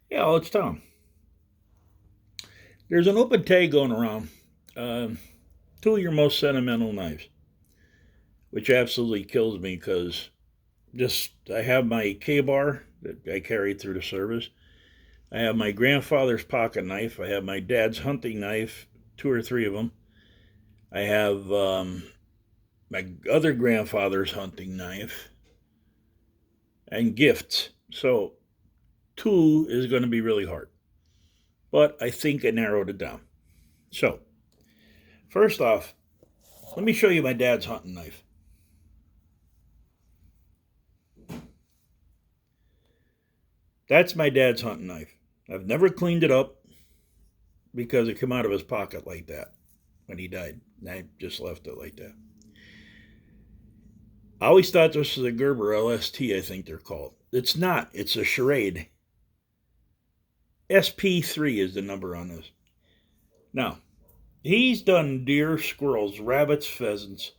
Yeah, it's Tom. There's an open tag going around. Uh, Two of your most sentimental knives, which absolutely kills me because just I have my K bar that I carried through the service. I have my grandfather's pocket knife. I have my dad's hunting knife, two or three of them. I have my other grandfather's hunting knife and gifts. So two is going to be really hard, but I think I narrowed it down. So first off, let me show you my dad's hunting knife. That's my dad's hunting knife. I've never cleaned it up because it came out of his pocket like that when he died. And I just left it like that. I always thought this was a Gerber LST, I think they're called. It's not, it's a charade. SP3 is the number on this. Now, he's done deer, squirrels, rabbits, pheasants,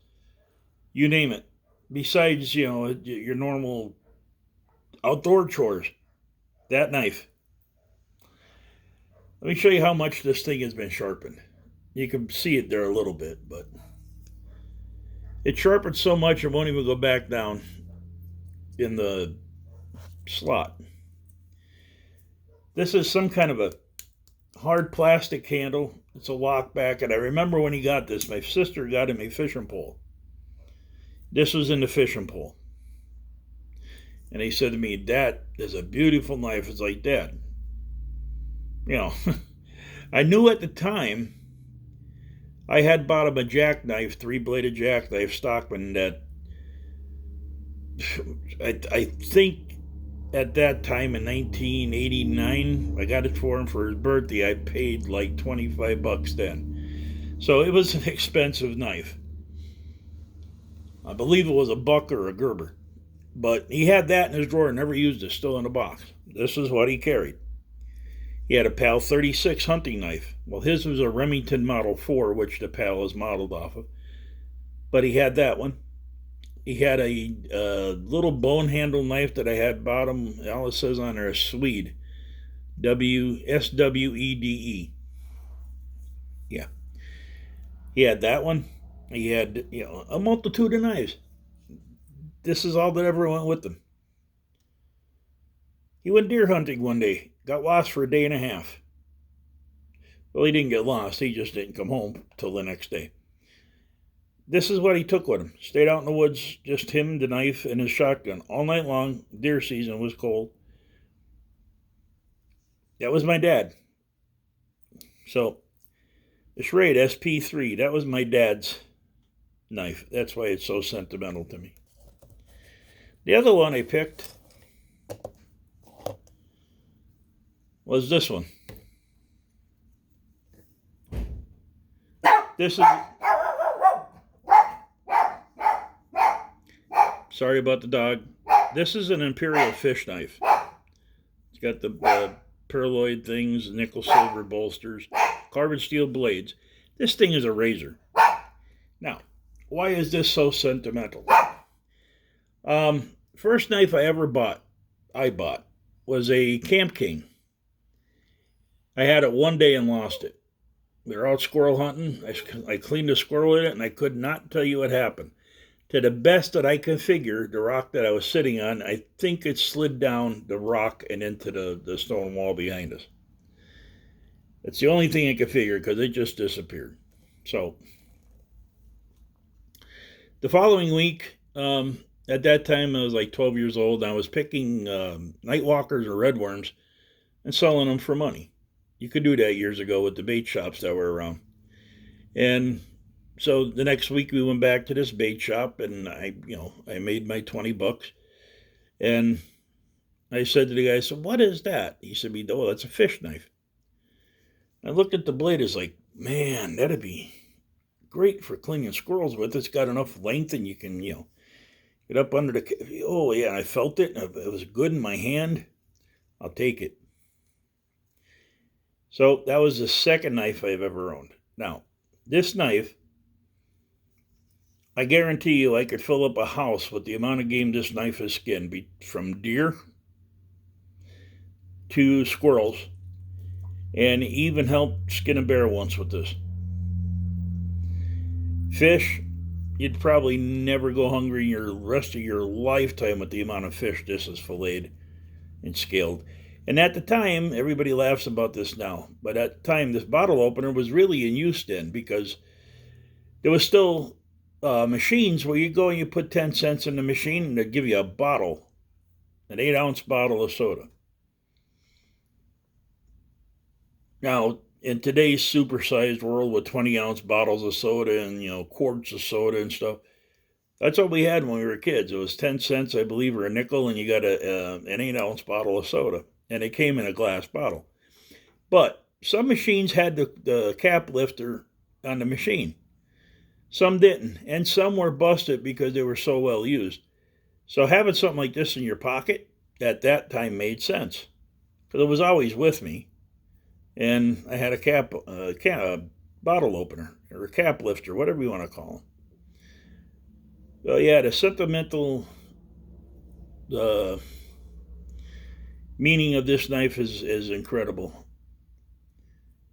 you name it. Besides, your normal outdoor chores. That knife. Let me show you how much this thing has been sharpened. You can see it there a little bit, but it sharpened so much it won't even go back down in the slot. This is some kind of a hard plastic handle. It's a lock back, and I remember when he got this, my sister got him a fishing pole. This was in the fishing pole. And he said to me, "That is a beautiful knife." It's like, "Dad, you know, I knew at the time I had bought him a jackknife, three-bladed jackknife Stockman that I think at that time in 1989, I got it for him for his birthday. I paid like 25 bucks then. So it was an expensive knife. I believe it was a Buck or a Gerber. But he had that in his drawer, never used it, still in a box. This is what he carried. He had a PAL 36 hunting knife. Well, his was a Remington Model 4, which the PAL is modeled off of. But he had that one. He had a little bone handle knife that I had bought him. All it says on there is Swede. SWEDE. Yeah. He had that one. He had, a multitude of knives. This is all that ever went with them. He went deer hunting one day. Got lost for a day and a half. Well, he didn't get lost. He just didn't come home till the next day. This is what he took with him. Stayed out in the woods, just him, the knife, and his shotgun all night long. Deer season was cold. That was my dad. So, the Schrade SP3, that was my dad's knife. That's why it's so sentimental to me. The other one I picked was this one. This is. Sorry about the dog. This is an Imperial fish knife. It's got the perloid things, nickel silver bolsters, carbon steel blades. This thing is a razor. Now, why is this so sentimental? First knife I bought, was a Camp King. I had it one day and lost it. We were out squirrel hunting. I cleaned a squirrel with it, and I could not tell you what happened. To the best that I can figure, the rock that I was sitting on, I think it slid down the rock and into the stone wall behind us. That's the only thing I could figure because it just disappeared. So the following week, at that time I was like 12 years old, and I was picking night walkers or redworms and selling them for money. You could do that years ago with the bait shops that were around. And so the next week we went back to this bait shop, and I made my 20 bucks. And I said to the guy, "So what is that?" He said, "Oh, that's a fish knife." I looked at the blade, it's like, man, that'd be great for cleaning squirrels with. It's got enough length and you can, get up under the, oh yeah, I felt it. It was good in my hand. I'll take it. So that was the second knife I've ever owned. Now, this knife, I guarantee you I could fill up a house with the amount of game this knife has skinned, from deer to squirrels, and even helped skin a bear once with this. Fish, you'd probably never go hungry your rest of your lifetime with the amount of fish this is filleted and scaled. And at the time, everybody laughs about this now, but at the time, this bottle opener was really in use then because there was still machines where you go and you put 10 cents in the machine and they'd give you a bottle, an 8-ounce bottle of soda. Now, in today's supersized world with 20-ounce bottles of soda and, quarts of soda and stuff, that's what we had when we were kids. It was 10 cents, I believe, or a nickel, and you got an 8-ounce bottle of soda. And it came in a glass bottle. But some machines had the cap lifter on the machine. Some didn't. And some were busted because they were so well used. So having something like this in your pocket at that time made sense. Because it was always with me. And I had a bottle opener, or a cap lifter, whatever you want to call them. So yeah, the sentimental meaning of this knife is incredible.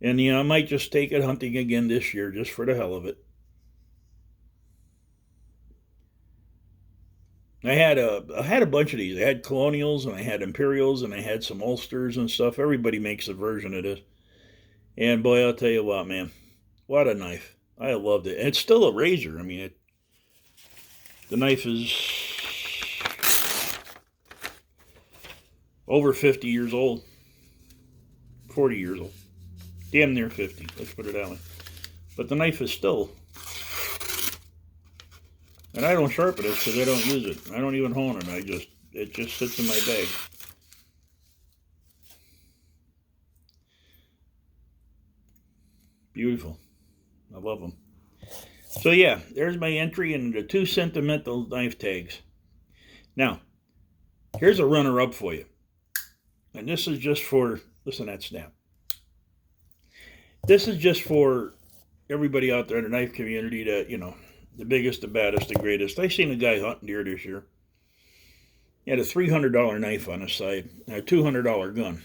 And I might just take it hunting again this year just for the hell of it. I had a bunch of these. I had colonials and I had imperials and I had some Ulsters and stuff. Everybody makes a version of this. And boy, I'll tell you what, man, what a knife! I loved it. And it's still a razor. I mean, the knife is over 50 years old, 40 years old, damn near 50. Let's put it that way. But the knife is still, and I don't sharpen it because I don't use it. I don't even hone it. It just sits in my bag. Beautiful. I love them. So yeah, there's my entry into the 2 sentimental knife tags. Now, here's a runner-up for you. And this is just for, listen to that snap. This is just for everybody out there in the knife community that, the biggest, the baddest, the greatest. I seen a guy hunting deer this year. He had a $300 knife on his side and a $200 gun.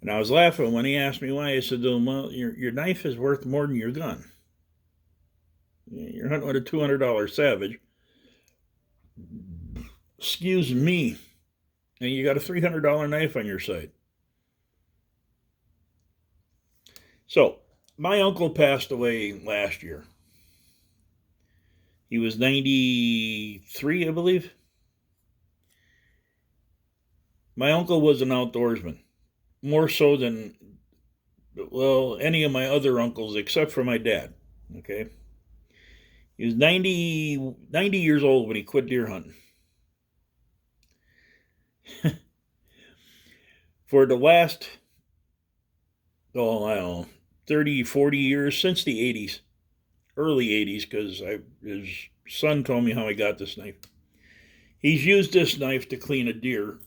And I was laughing when he asked me why. I said to him, well, your knife is worth more than your gun. You're hunting with a $200 Savage. Excuse me. And you got a $300 knife on your side. So, my uncle passed away last year. He was 93, I believe. My uncle was an outdoorsman. More so than, any of my other uncles except for my dad. Okay? He was 90 years old when he quit deer hunting. For the last, I don't know, 30, 40 years, since the 80s, early 80s, because his son told me how he got this knife. He's used this knife to clean a deer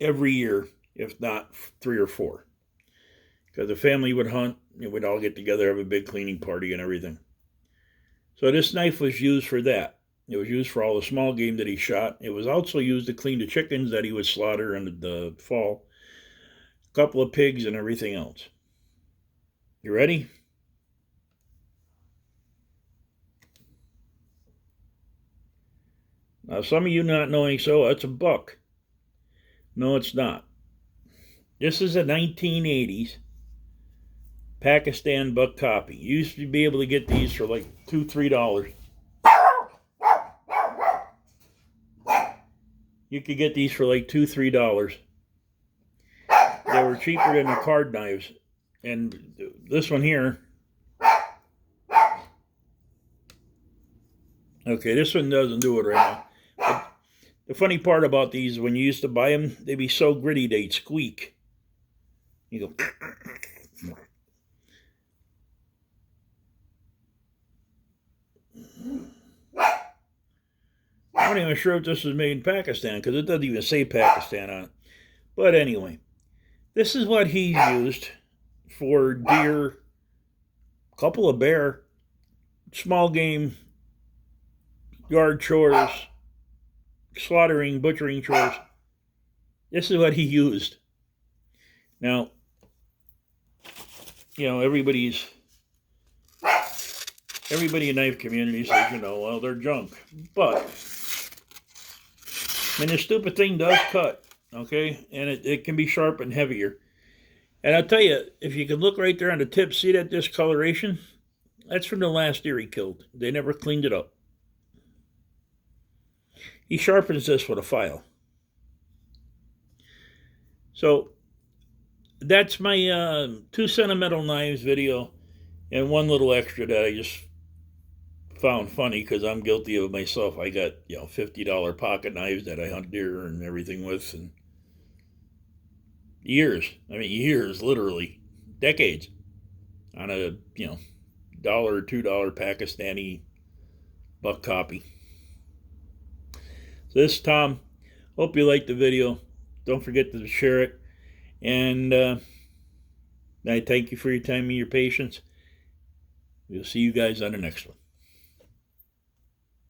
every year, if not 3 or 4. Because the family would hunt, and we'd all get together, have a big cleaning party and everything. So this knife was used for that. It was used for all the small game that he shot. It was also used to clean the chickens that he would slaughter in the fall. A couple of pigs and everything else. You ready? Now, some of you not knowing, so that's a buck. No, it's not. This is a 1980s Pakistan buck topping. You used to be able to get these for like $2, $3. You could get these for like $2, $3. They were cheaper than the card knives. And this one here, okay, this one doesn't do it right now. But the funny part about these, when you used to buy them, they'd be so gritty they'd squeak. You go. I'm not even sure if this was made in Pakistan because it doesn't even say Pakistan on it. But anyway, this is what he used for deer, a couple of bear, small game, yard chores, slaughtering, butchering chores. This is what he used. Now, everybody in knife community says, well, they're junk. But, the stupid thing does cut, okay? And it can be sharp and heavier. And I'll tell you, if you can look right there on the tip, see that discoloration? That's from the last deer he killed. They never cleaned it up. He sharpens this with a file. So, that's my 2 sentimental knives video, and one little extra that I just found funny because I'm guilty of it myself. I got $50 pocket knives that I hunt deer and everything with, and years, literally decades, on a $1 or $2 Pakistani buck copy. So this is Tom. Hope you liked the video. Don't forget to share it. And I thank you for your time and your patience. We'll see you guys on the next one.